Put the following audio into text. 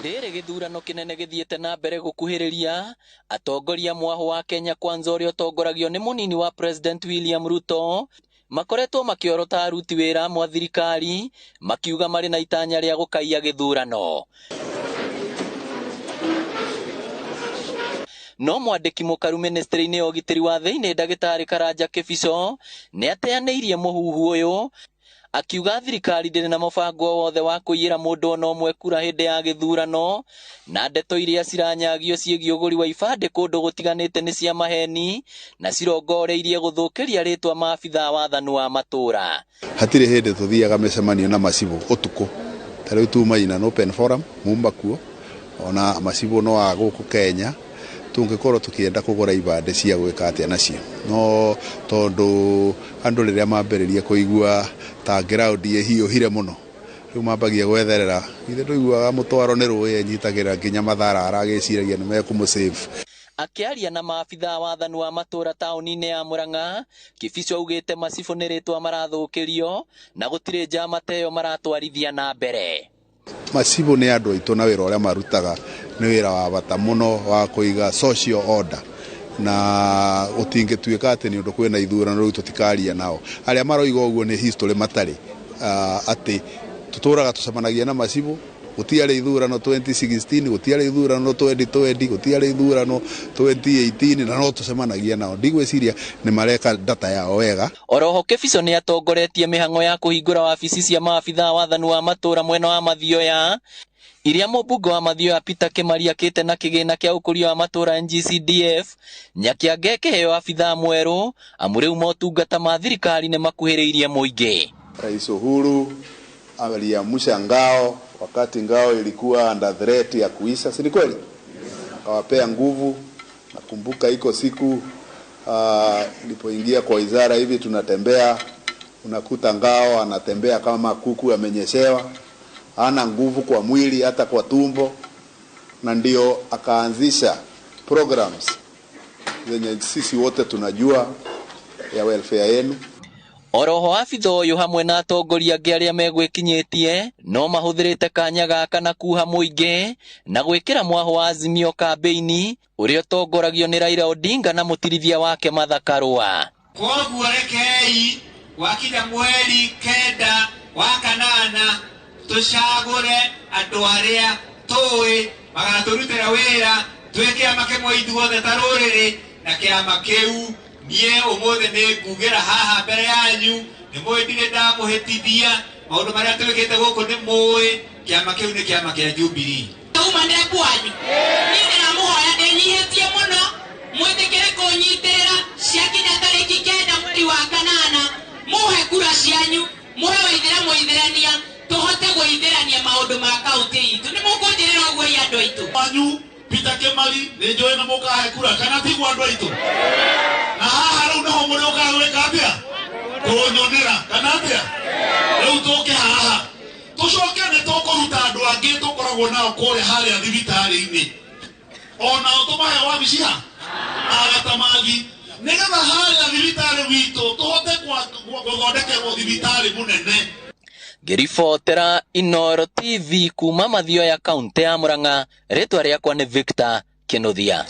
Rĩrĩ gĩthurano kĩnene gĩthiĩte na mbere gũkuhĩrĩria, atongoria mwaho wa Kenya Kwanza ũrĩa ũtongoragio nĩ mũnini wa President William Ruto makoretwo makĩorota aruti wĩra mwa thirikari makiuga marĩ na itanya rĩa gũkaiya gĩthurano. No mwandĩki mũkaru ministry-inĩ ya ũgitĩri wa thĩinĩ Ndagĩtarĩ Karanja Kĩbico nĩ ateanĩirie mũhuhu ũyũ, akiuga thirikari ndĩrĩ na mũbango wothe wa kũiyĩra mũndũ ona ũmwe kura hĩndĩ ya gĩthurano, na ndeto iria ciranyagio ciĩgiĩ ũgũri wa ibandĩ kũndũ gũtiganĩte nĩ cia maheni na cirongoreirie gũthũkĩria rĩtwa maabitha wathani wa matũra. Hatirĩ hĩndĩ tũthiaga mĩcemanio na macibũ ũtukũ, ta rĩu tumaina no open forum mumba kuo ona macibũ no wa gũkũ Kenya tungĩkorwo tũkĩenda kũgũra ibandĩ cia gwĩka atĩa nacio, no tondũ andũ rĩrĩa mambĩrĩria kũigua ta ground ĩhiũhire mũno rĩu mambagia gwetherera, ithe ndũiguaga mũtwaro nĩ rũĩ enyitagĩra nginya mathara aragĩciragia nĩ mekũmũsave. Akĩaria na maabitha wathani wa matũra taũni-inĩ ya Murang'a, Kĩbico augĩte macibũ nĩ rĩtwa marathũkĩrio na gũtirĩ njama ta ĩyo maratwarithia na mbere. Macibũ nĩ andũ aitũ na wĩra ũrĩa marutaga nĩ wĩra wa bata mũno wa kũiga social order, na gũtingĩtuĩka atĩ nĩ ũndũ kwĩna ithurano rĩu tũtikaria nao. Arĩa maroiga ũguo nĩ history matarĩ atĩ tũtũraga tũcemanagia na macibũ, gũtiarĩ ithurano 2016, gũtiarĩ ithurano 2020, gũtiarĩ ithurano 2018 na no tũcemanagia nao. Ndigwĩciria nĩ mareka data yao wega. Oroho Kĩbico nĩ atongoretie mĩhang'o ya kũhingũra wabici cia maabitha wathani wa matũra mwena wa Mathioya, iria mũmbunge wa Mathioya Peter Kĩmaria akĩte na kĩgĩna kĩa ũkũria wa matũra NGCDF, Nyakianga akĩheo abitha mwerũ amu rĩu motungata ma thirikari nĩ makuhĩrĩirie mũingĩ. Rais Uhuru aliamsha ngao wakati ngao ilikuwa under threat ya kuisha, si ni kweli? Akawapea nguvu. Nakumbuka iko siku nilipoingia kwa wizara hivi tunatembea, unakuta ngao anatembea kama kuku amenyeshewa, hana nguvu kwa mwili hata kwa tumbo, na ndio akaanzisha programs zenye sisi wote tunajua ya welfare yenu. Oroho abitha ũyũ hamwe na atongoria angĩ arĩa megwĩkinyĩtie no mahũthĩrĩte kanya gaka na kuha mũingĩ na gwĩkĩra mwaho wa Azimio kambĩini ũrĩa ũtongoragio nĩ Raila Odinga na mũtirithia wake Martha Karua. Koguo rekei wakinya mweri 9 wa kanana tũcagũre andũ arĩa tũĩ magatũrutĩra wĩra twĩ kĩama kĩmwe ithuothe ta rũrĩrĩ, na kĩama kĩu niĩ ũmũthĩ nĩ ngugĩra haha mbere yanyu, nĩ mũĩ ndirĩ ndamũhĩtithia, maũndũ marĩa twĩkĩte gũkũ nĩ mũĩ, kĩama kĩu nĩ kĩama kĩa Jubilee. Uma nĩ kwanyu niĩ ndĩramũhoya ndĩnyihĩtie mũno, mwĩtĩkĩre kũnyitĩrĩra ciakinya tarĩki 9 mweri wa kanana, mũhe kura cianyu, mũhe Waithĩra Mũithĩrania, tũhote gũithĩrania maũndũ ma kaũntĩ itũ. Nĩ mũkũnjĩrĩra ũguo andũ aitũ wanyu Peter Kĩmaria nĩ njũĩ na mũkahe kura kana tiguo andũ aitũ, na haha rĩu naho mũrĩ ũkagwĩka atĩa kũnyonera kana atĩa. Rĩu tũke haha tũcoke nĩ tũkũruta andũ angĩ tũkoragwo nao kũrĩa harĩa thibitarĩ-inĩ, onao tũmahe wabici ha agatamathi, nĩgetha harĩa thibitarĩ witũ tũhote gũthondekerwo thibitarĩ mũnene. Ngĩribotera Inooro TV kuma Mathioya kaũntĩ ya Murang'a, rĩtwa rĩakwa nĩ Victor Kĩnuthia.